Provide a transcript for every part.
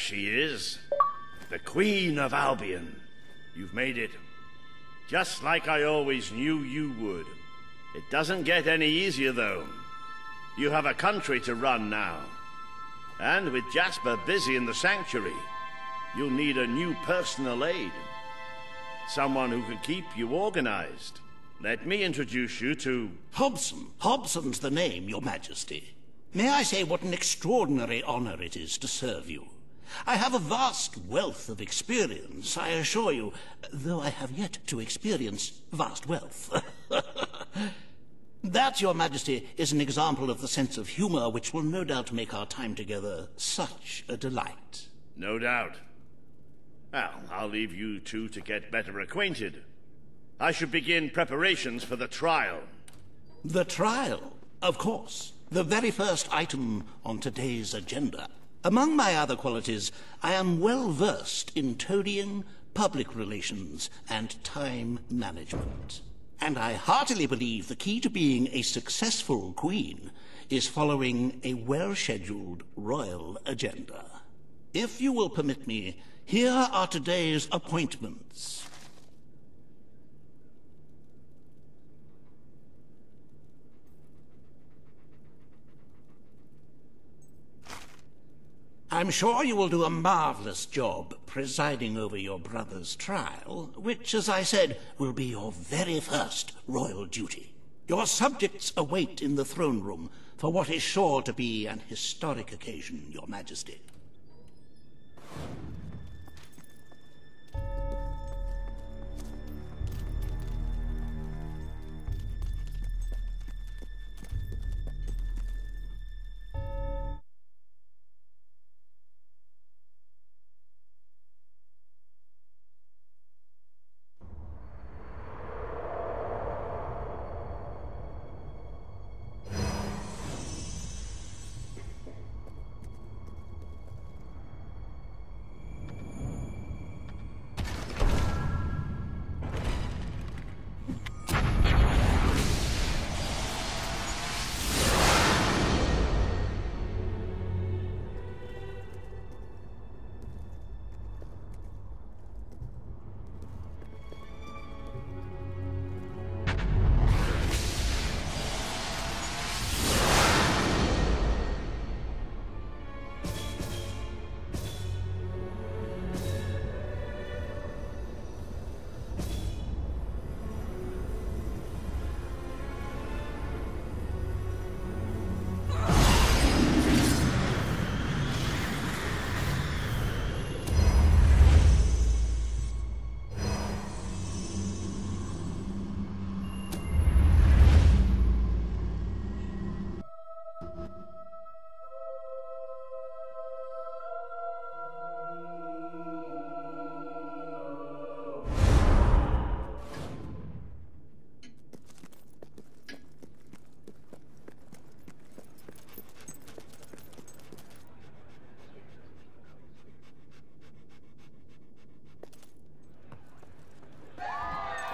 she is. The Queen of Albion. You've made it. Just like I always knew you would. It doesn't get any easier, though. You have a country to run now. And with Jasper busy in the sanctuary, you'll need a new personal aide. Someone who can keep you organized. Let me introduce you to... Hobson. Hobson's the name, Your Majesty. May I say what an extraordinary honor it is to serve you. I have a vast wealth of experience, I assure you, though I have yet to experience vast wealth. That, Your Majesty, is an example of the sense of humor which will no doubt make our time together such a delight. No doubt. Well, I'll leave you two to get better acquainted. I should begin preparations for the trial. The trial? Of course. The very first item on today's agenda. Among my other qualities, I am well versed in toadying, public relations, and time management. And I heartily believe the key to being a successful queen is following a well-scheduled royal agenda. If you will permit me, here are today's appointments. I'm sure you will do a marvelous job presiding over your brother's trial, which, as I said, will be your very first royal duty. Your subjects await in the throne room for what is sure to be an historic occasion, Your Majesty.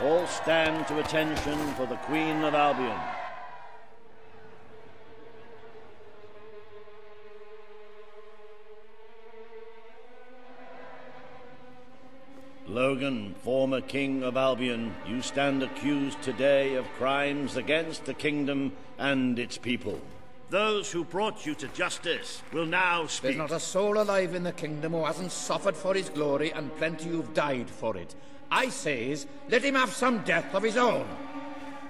All stand to attention for the Queen of Albion. Logan, former King of Albion, you stand accused today of crimes against the kingdom and its people. Those who brought you to justice will now speak. There's not a soul alive in the kingdom who hasn't suffered for his glory, and plenty who've died for it. I says, let him have some death of his own.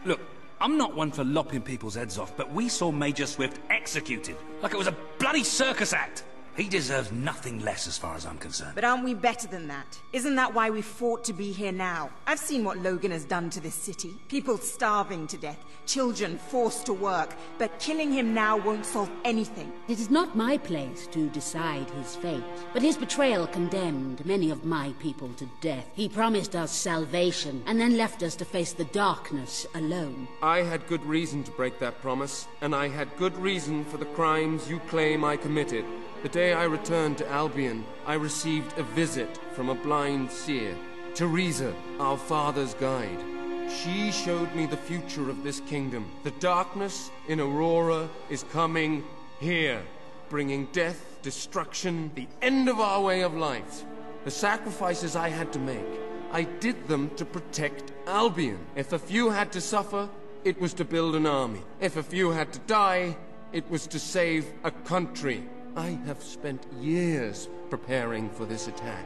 Look, I'm not one for lopping people's heads off, but we saw Major Swift executed like it was a bloody circus act. He deserves nothing less as far as I'm concerned. But aren't we better than that? Isn't that why we fought to be here now? I've seen what Logan has done to this city. People starving to death, children forced to work. But killing him now won't solve anything. It is not my place to decide his fate, but his betrayal condemned many of my people to death. He promised us salvation, and then left us to face the darkness alone. I had good reason to break that promise, and I had good reason for the crimes you claim I committed. The day I returned to Albion, I received a visit from a blind seer, Teresa, our father's guide. She showed me the future of this kingdom. The darkness in Aurora is coming here, bringing death destruction, the end of our way of life. The sacrifices I had to make, I did them to protect Albion. If a few had to suffer, it was to build an army. If a few had to die, it was to save a country. I have spent years preparing for this attack.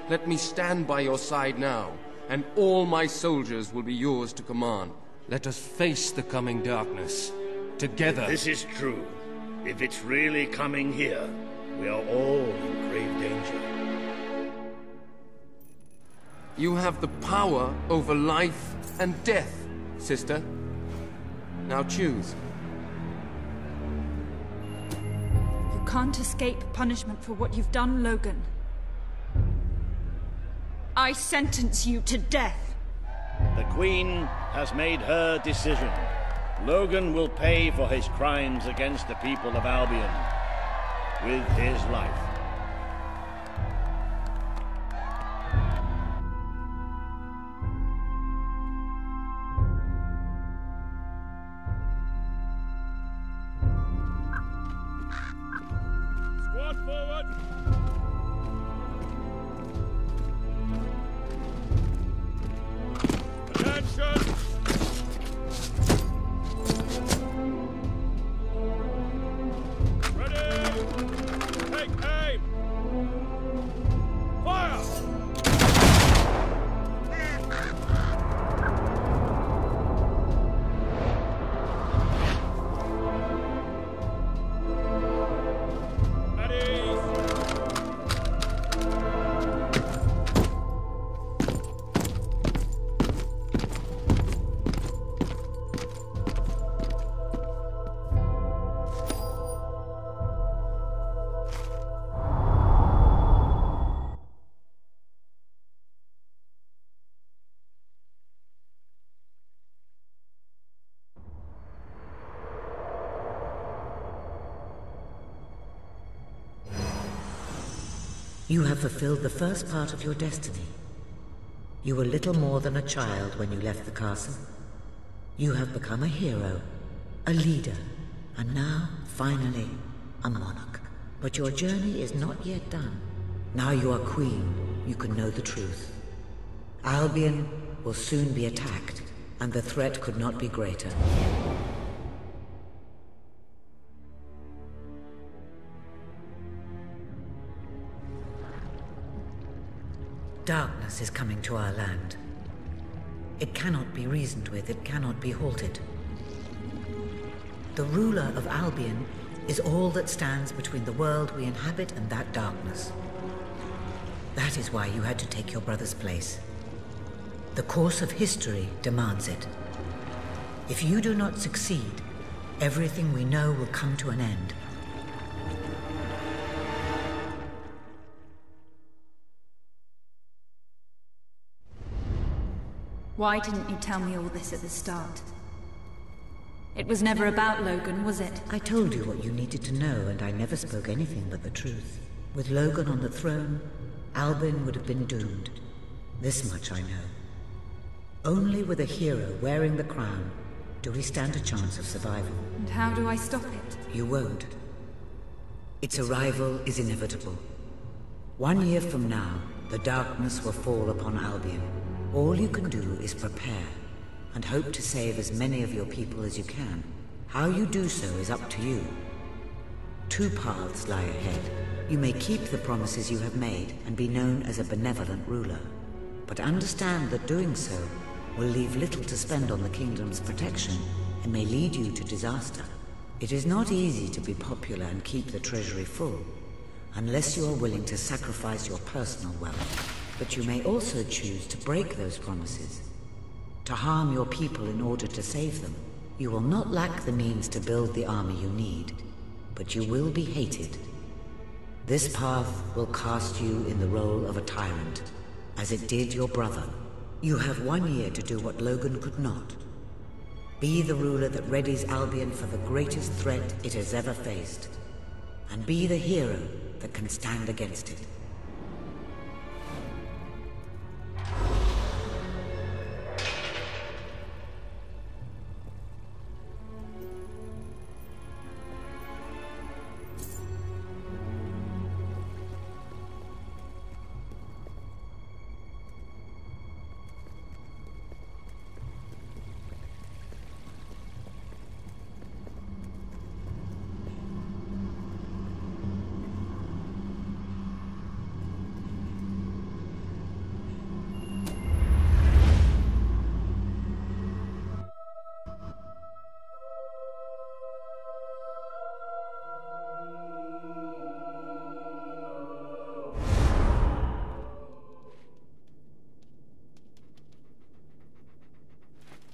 Let me stand by your side now, and all my soldiers will be yours to command. Let us face the coming darkness, together. If this is true, if it's really coming here, we are all in grave danger. You have the power over life and death, sister. Now choose. You can't escape punishment for what you've done, Logan. I sentence you to death. The Queen has made her decision. Logan will pay for his crimes against the people of Albion with his life. Squad forward! Attention! You have fulfilled the first part of your destiny. You were little more than a child when you left the castle. You have become a hero, a leader, and now, finally, a monarch. But your journey is not yet done. Now you are queen, you can know the truth. Albion will soon be attacked, and the threat could not be greater. Darkness is coming to our land. It cannot be reasoned with, it cannot be halted. The ruler of Albion is all that stands between the world we inhabit and that darkness. That is why you had to take your brother's place. The course of history demands it. If you do not succeed, everything we know will come to an end. Why didn't you tell me all this at the start? It was never about Logan, was it? I told you what you needed to know, and I never spoke anything but the truth. With Logan on the throne, Albion would have been doomed. This much I know. Only with a hero wearing the crown do we stand a chance of survival. And how do I stop it? You won't. Its arrival is inevitable. 1 year from now, the darkness will fall upon Albion. All you can do is prepare, and hope to save as many of your people as you can. How you do so is up to you. 2 paths lie ahead. You may keep the promises you have made and be known as a benevolent ruler. But understand that doing so will leave little to spend on the kingdom's protection and may lead you to disaster. It is not easy to be popular and keep the treasury full, unless you are willing to sacrifice your personal wealth. But you may also choose to break those promises, to harm your people in order to save them. You will not lack the means to build the army you need, but you will be hated. This path will cast you in the role of a tyrant, as it did your brother. You have 1 year to do what Logan could not. Be the ruler that readies Albion for the greatest threat it has ever faced, and be the hero that can stand against it.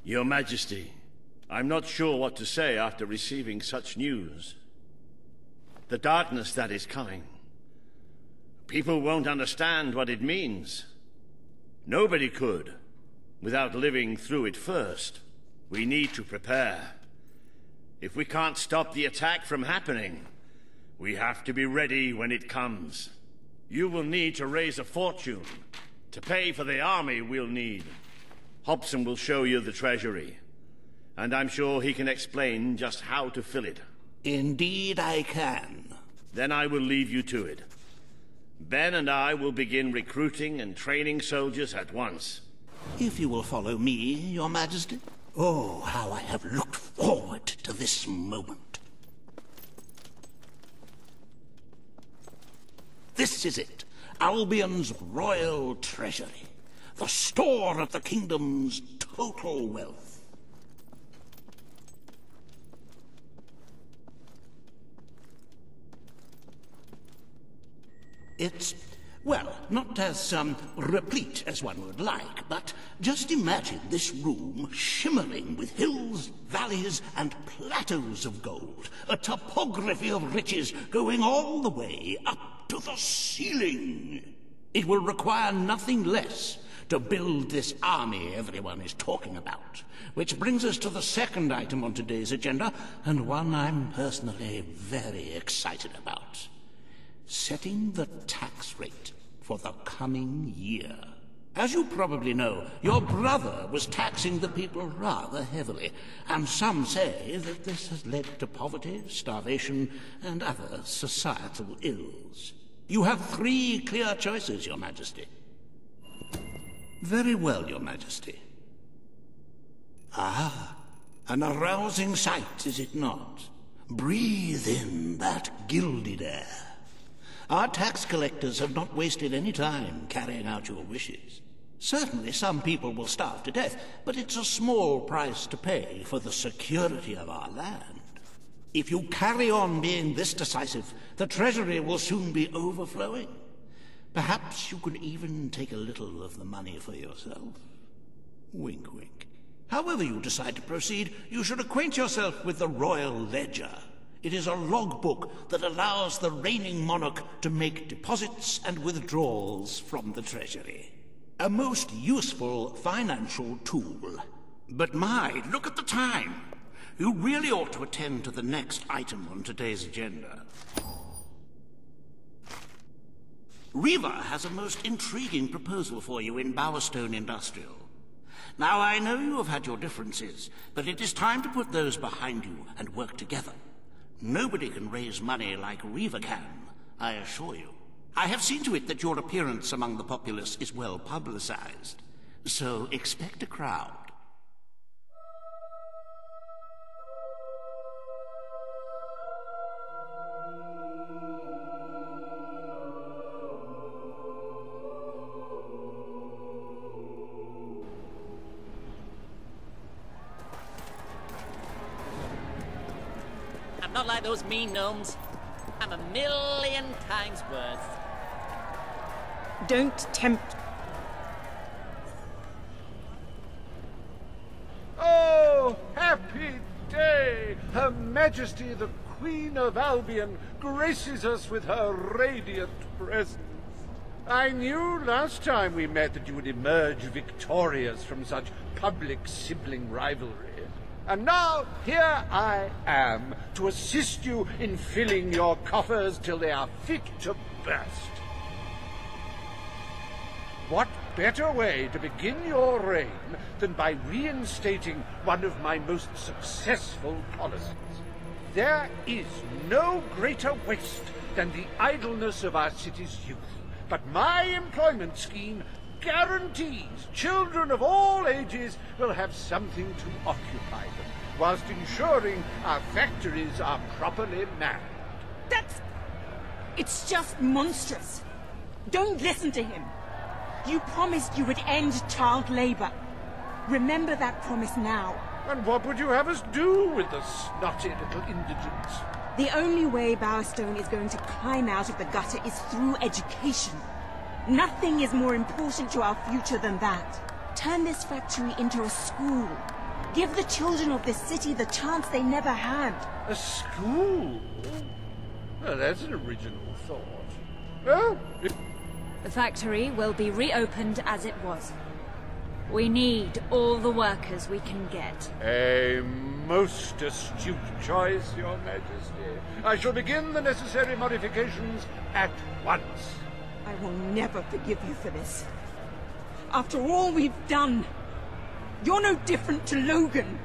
Your Majesty, I'm not sure what to say after receiving such news. The darkness that is coming. People won't understand what it means. Nobody could, without living through it first. We need to prepare. If we can't stop the attack from happening, we have to be ready when it comes. You will need to raise a fortune to pay for the army we'll need. Hobson will show you the treasury, and I'm sure he can explain just how to fill it. Indeed I can. Then I will leave you to it. Ben and I will begin recruiting and training soldiers at once. If you will follow me, Your Majesty. Oh, how I have looked forward to this moment. This is it, Albion's royal treasury, the store of the kingdom's total wealth. It's, well, not as replete as one would like, but just imagine this room shimmering with hills, valleys, and plateaus of gold, a topography of riches going all the way up to the ceiling. It will require nothing less to build this army everyone is talking about, which brings us to the second item on today's agenda, and one I'm personally very excited about. Setting the tax rate for the coming year. As you probably know, your brother was taxing the people rather heavily, and some say that this has led to poverty, starvation, and other societal ills. You have 3 clear choices, Your Majesty. Very well, Your Majesty. Ah, an arousing sight, is it not? Breathe in that gilded air. Our tax collectors have not wasted any time carrying out your wishes. Certainly some people will starve to death, but it's a small price to pay for the security of our land. If you carry on being this decisive, the treasury will soon be overflowing. Perhaps you could even take a little of the money for yourself. Wink, wink. However you decide to proceed, you should acquaint yourself with the Royal Ledger. It is a logbook that allows the reigning monarch to make deposits and withdrawals from the treasury. A most useful financial tool. But my, look at the time! You really ought to attend to the next item on today's agenda. Reva has a most intriguing proposal for you in Bowerstone Industrial. Now, I know you have had your differences, but it is time to put those behind you and work together. Nobody can raise money like Reva can, I assure you. I have seen to it that your appearance among the populace is well publicized, so expect a crowd. I'm not like those mean gnomes. I'm 1,000,000 times worse. Don't tempt... Oh, happy day! Her Majesty the Queen of Albion graces us with her radiant presence. I knew last time we met that you would emerge victorious from such public sibling rivalry. And now, here I am, to assist you in filling your coffers till they are fit to burst. What better way to begin your reign than by reinstating one of my most successful policies? There is no greater waste than the idleness of our city's youth, but my employment scheme guarantees children of all ages will have something to occupy them, whilst ensuring our factories are properly manned. It's just monstrous. Don't listen to him. You promised you would end child labor. Remember that promise now. And what would you have us do with the snotty little indigents? The only way Bowerstone is going to climb out of the gutter is through education. Nothing is more important to our future than that. Turn this factory into a school. Give the children of this city the chance they never had. A school? Well, that's an original thought. Well, The factory will be reopened as it was. We need all the workers we can get. a most astute choice, Your Majesty. I shall begin the necessary modifications at once. I will never forgive you for this. After all we've done, you're no different to Logan.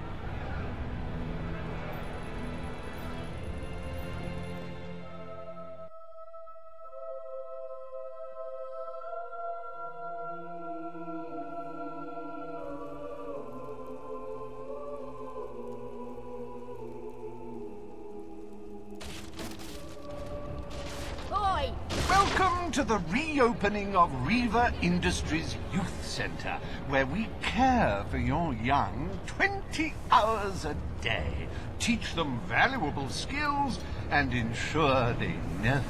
Welcome to the reopening of Reaver Industries Youth Centre, where we care for your young 20 hours a day, teach them valuable skills, and ensure they never,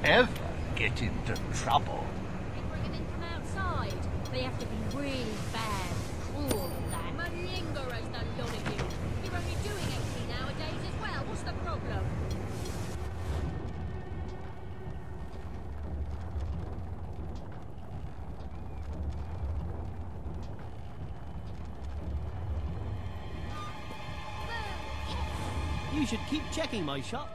ever get into trouble. Bringing them from outside. They have to be really bad, cruel and that. Malingerers, the lot of you. You're only doing 80 nowadays as well. What's the problem? You should keep checking my shop.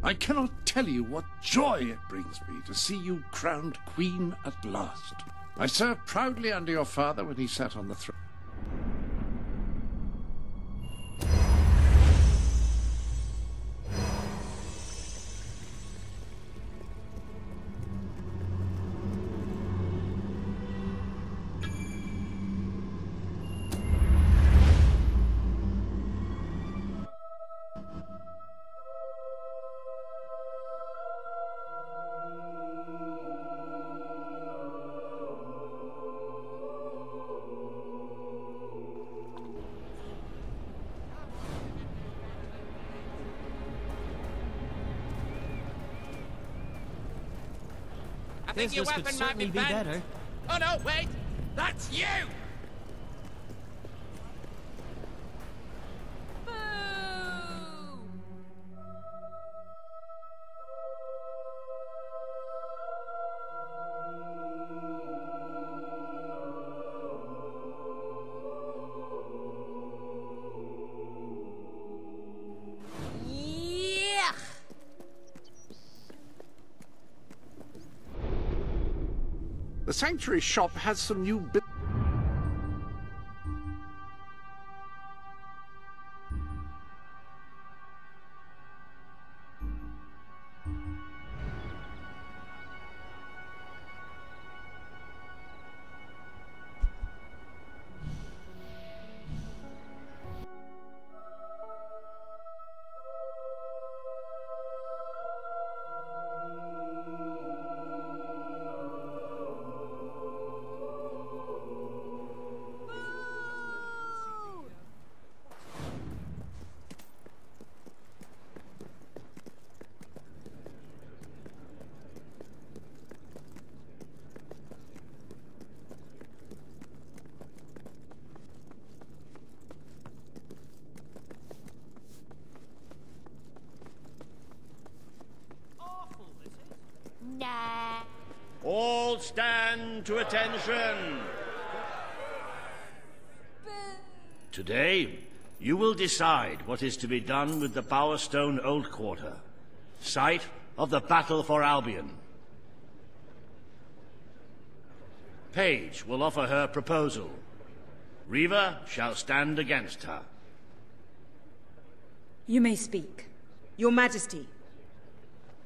I cannot tell you what joy it brings me to see you crowned queen at last. I served proudly under your father when he sat on the throne. I think your weapon could certainly be better. Oh no, wait! That's you! The Sanctuary shop has some new Nah. All stand to attention. Today, you will decide what is to be done with the Bowerstone Old Quarter, site of the Battle for Albion. Paige will offer her proposal. Reaver shall stand against her. You may speak. Your Majesty,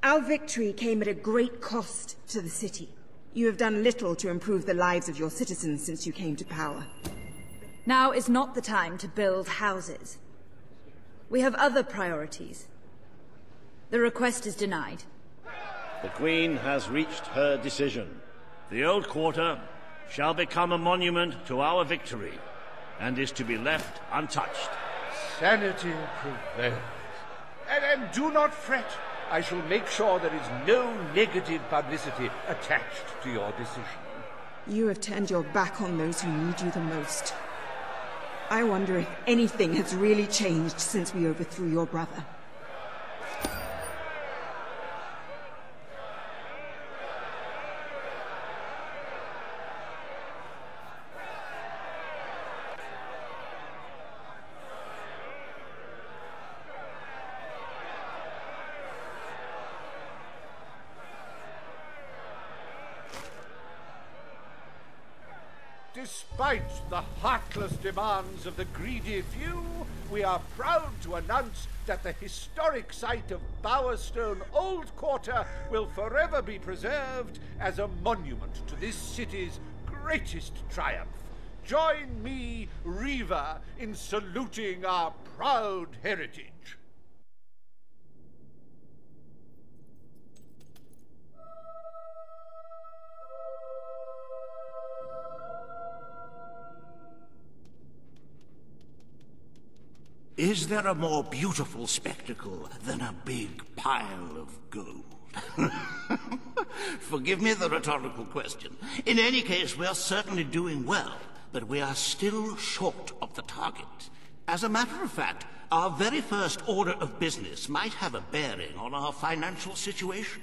our victory came at a great cost to the city. You have done little to improve the lives of your citizens since you came to power. Now is not the time to build houses. We have other priorities. The request is denied. The Queen has reached her decision. The Old Quarter shall become a monument to our victory, and is to be left untouched. Sanity prevails. And do not fret. I shall make sure there is no negative publicity attached to your decision. You have turned your back on those who need you the most. I wonder if anything has really changed since we overthrew your brother. Despite the heartless demands of the greedy few, we are proud to announce that the historic site of Bowerstone Old Quarter will forever be preserved as a monument to this city's greatest triumph. Join me, Reaver, in saluting our proud heritage. Is there a more beautiful spectacle than a big pile of gold? Forgive me the rhetorical question. In any case, we are certainly doing well, but we are still short of the target. As a matter of fact, our very first order of business might have a bearing on our financial situation.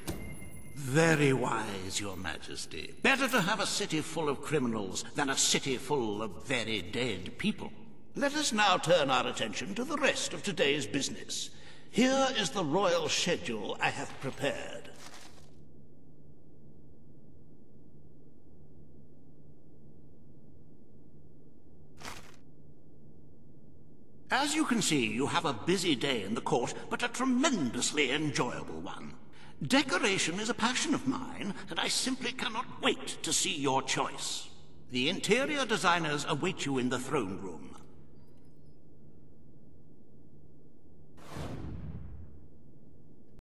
Very wise, Your Majesty. Better to have a city full of criminals than a city full of very dead people. Let us now turn our attention to the rest of today's business. Here is the royal schedule I have prepared. As you can see, you have a busy day in the court, but a tremendously enjoyable one. Decoration is a passion of mine, and I simply cannot wait to see your choice. The interior designers await you in the throne room.